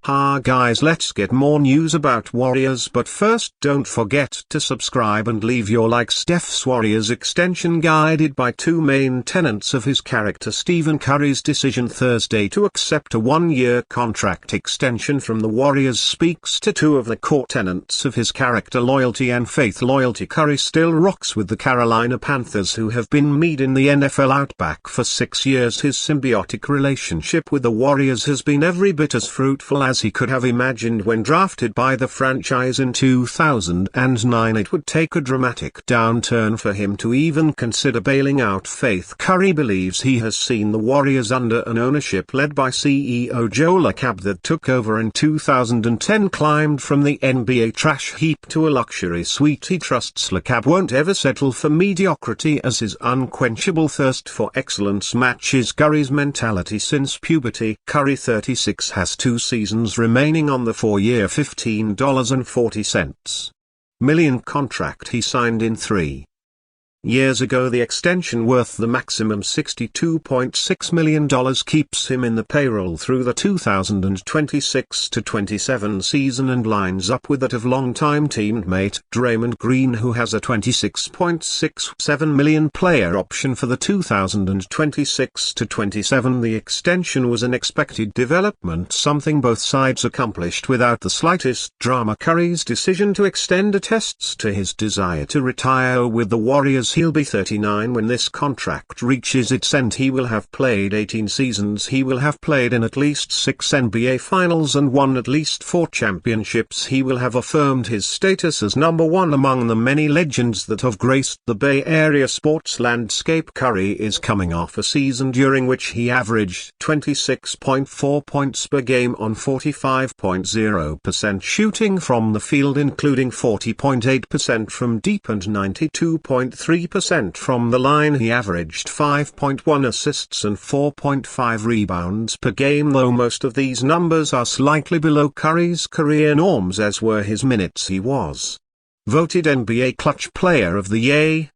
Ha guys, let's get more news about Warriors, but first don't forget to subscribe and leave your like. Steph's Warriors extension guided by two main tenets of his character. Stephen Curry's decision Thursday to accept a one-year contract extension from the Warriors speaks to two of the core tenets of his character: loyalty and faith. Loyalty. Curry still rocks with the Carolina Panthers, who have been mid in the NFL Outback for 6 years. His symbiotic relationship with the Warriors has been every bit as fruitful as he could have imagined when drafted by the franchise in 2009. It would take a dramatic downturn for him to even consider bailing out faith. Curry believes he has seen the Warriors under an ownership led by CEO Joe Lacob that took over in 2010 climbed from the NBA trash heap to a luxury suite. He trusts Lacob won't ever settle for mediocrity, as his unquenchable thirst for excellence matches Curry's mentality since puberty. Curry, 36, has 2 seasons remaining on the 4-year $15.40 million contract he signed in 3 years ago. The extension, worth the maximum $62.6 million, keeps him in the payroll through the 2026-27 season and lines up with that of longtime teammate Draymond Green, who has a $26.67 million player option for the 2026-27. The extension was an expected development, something both sides accomplished without the slightest drama. Curry's decision to extend attests to his desire to retire with the Warriors. He'll be 39 when this contract reaches its end. He will have played 18 seasons. He will have played in at least 6 NBA Finals and won at least 4 championships. He will have affirmed his status as #1 among the many legends that have graced the Bay Area sports landscape. Curry is coming off a season during which he averaged 26.4 points per game on 45.0% shooting from the field, including 40.8% from deep and 92.3% from the line. He averaged 5.1 assists and 4.5 rebounds per game, though most of these numbers are slightly below Curry's career norms, as were his minutes. He was voted NBA Clutch Player of the Year,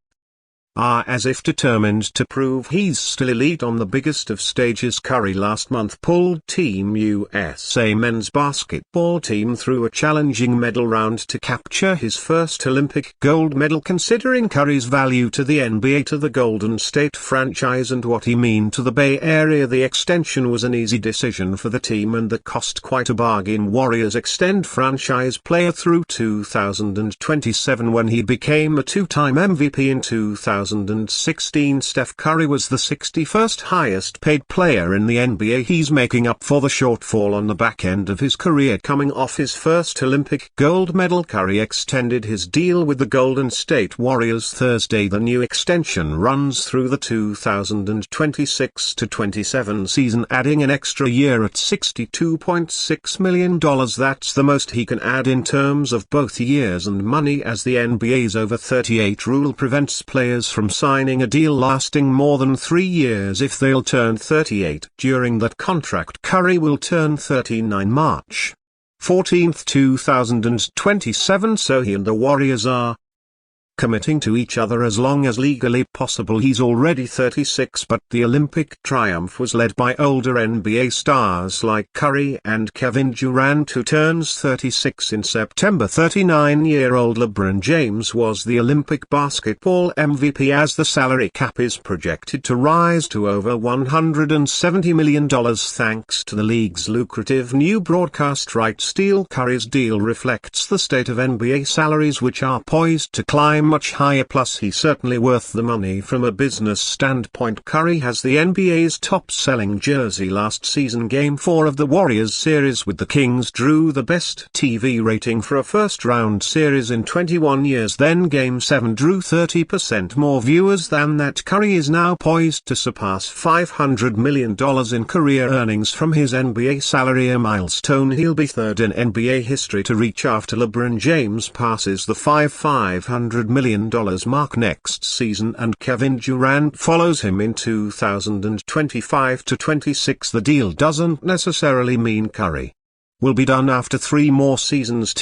as if determined to prove he's still elite on the biggest of stages. Curry last month pulled Team USA men's basketball team through a challenging medal round to capture his first Olympic gold medal. Considering Curry's value to the NBA, to the Golden State franchise, and what he mean to the Bay Area, the extension was an easy decision for the team and the cost quite a bargain. Warriors extend franchise player through 2027 when he became a 2-time MVP in 2016. Steph Curry was the 61st highest paid player in the NBA. He's making up for the shortfall on the back end of his career. Coming off his first Olympic gold medal, Curry extended his deal with the Golden State Warriors Thursday. The new extension runs through the 2026-27 season, adding an extra year at $62.6 million. That's the most he can add in terms of both years and money, as the NBA's over 38 rule prevents players from signing a deal lasting more than 3 years if they'll turn 38 during that contract. Curry will turn 39 March 14, 2027, so he and the Warriors are committing to each other as long as legally possible. He's already 36, but the Olympic triumph was led by older NBA stars like Curry and Kevin Durant, who turns 36 in September. 39-year-old LeBron James was the Olympic basketball MVP, as the salary cap is projected to rise to over $170 million thanks to the league's lucrative new broadcast rights deal. Curry's deal reflects the state of NBA salaries, which are poised to climb much higher, plus he's certainly worth the money from a business standpoint. Curry has the NBA's top-selling jersey last season. Game 4 of the Warriors series with the Kings drew the best TV rating for a first-round series in 21 years. Then Game 7 drew 30% more viewers than that. Curry is now poised to surpass $500 million in career earnings from his NBA salary, a milestone he'll be third in NBA history to reach after LeBron James passes the $500 million mark next season and Kevin Durant follows him in 2025-26. The deal doesn't necessarily mean Curry will be done after 3 more seasons.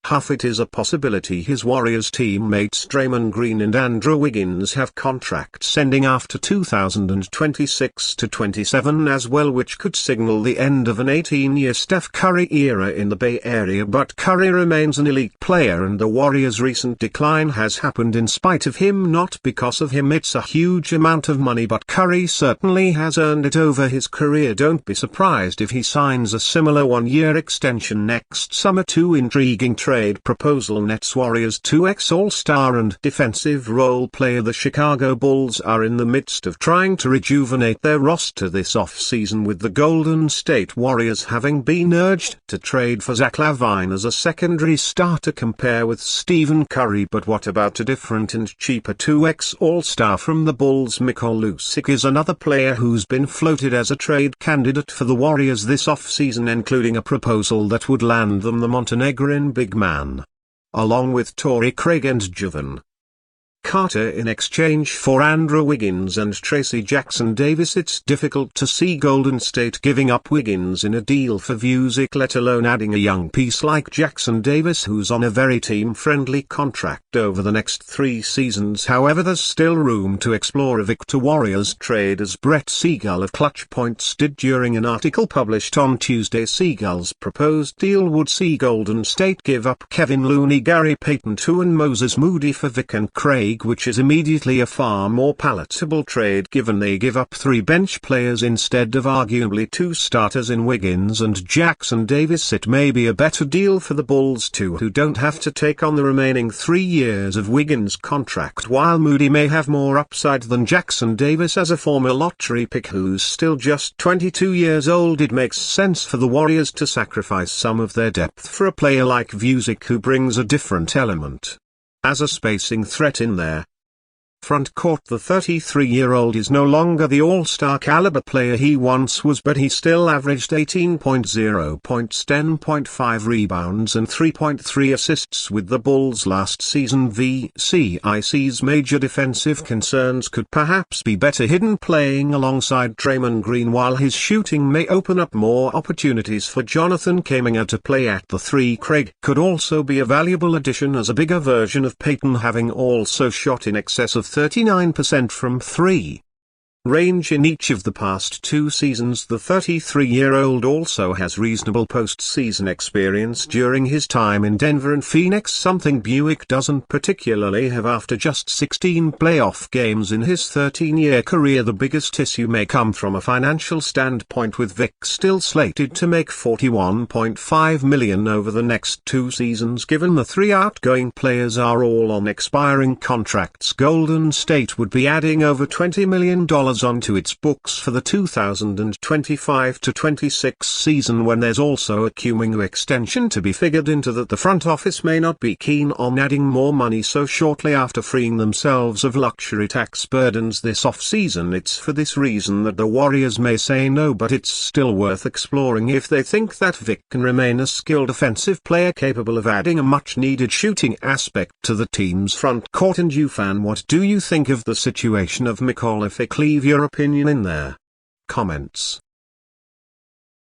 Huff, it is a possibility his Warriors teammates Draymond Green and Andrew Wiggins have contracts ending after 2026-27 as well, which could signal the end of an 18-year Steph Curry era in the Bay Area. But Curry remains an elite player, and the Warriors' recent decline has happened in spite of him, not because of him. It's a huge amount of money, but Curry certainly has earned it over his career. Don't be surprised if he signs a similar one-year extension next summer. Two intriguing trade proposal. Nets Warriors 2x All-Star and defensive role player. The Chicago Bulls are in the midst of trying to rejuvenate their roster this offseason, with the Golden State Warriors having been urged to trade for Zach LaVine as a secondary star to compare with Stephen Curry. But what about a different and cheaper 2x All-Star from the Bulls? Nikola is another player who's been floated as a trade candidate for the Warriors this offseason, including a proposal that would land them the Montenegrin big man, along with Torrey Craig and Javon Carter in exchange for Andrew Wiggins and Tracy Jackson-Davis. It's difficult to see Golden State giving up Wiggins in a deal for Vucevic, let alone adding a young piece like Jackson-Davis, who's on a very team-friendly contract over the next 3 seasons. However, there's still room to explore a Vic to Warriors trade, as Brett Siegel of Clutch Points did during an article published on Tuesday. Siegel's proposed deal would see Golden State give up Kevin Looney, Gary Payton II and Moses Moody for Vic and Craig, which is immediately a far more palatable trade given they give up 3 bench players instead of arguably 2 starters in Wiggins and Jackson-Davis. It may be a better deal for the Bulls too, who don't have to take on the remaining 3 years of Wiggins' contract, while Moody may have more upside than Jackson-Davis as a former lottery pick who's still just 22 years old. It makes sense for the Warriors to sacrifice some of their depth for a player like Vucevic, who brings a different element as a spacing threat in there. Front court. The 33-year-old is no longer the all-star caliber player he once was, but he still averaged 18.0 points, 10.5 rebounds and 3.3 assists with the Bulls last season. VCIC's major defensive concerns could perhaps be better hidden playing alongside Draymond Green, while his shooting may open up more opportunities for Jonathan Kuminga to play at the 3. Craig could also be a valuable addition as a bigger version of Payton, having also shot in excess of 39% from 3 range in each of the past 2 seasons. The 33-year-old also has reasonable postseason experience during his time in Denver and Phoenix, something Buick doesn't particularly have after just 16 playoff games in his 13-year career. The biggest issue may come from a financial standpoint, with Vic still slated to make $41.5 million over the next 2 seasons. Given the 3 outgoing players are all on expiring contracts, Golden State would be adding over $20 million onto its books for the 2025-26 season, when there's also a Kuminga extension to be figured into. That the front office may not be keen on adding more money so shortly after freeing themselves of luxury tax burdens this offseason. It's for this reason that the Warriors may say no, but it's still worth exploring if they think that Vic can remain a skilled offensive player capable of adding a much-needed shooting aspect to the team's front court. And you, fan, what do you think of the situation of Nikola? Leave your opinion in their comments.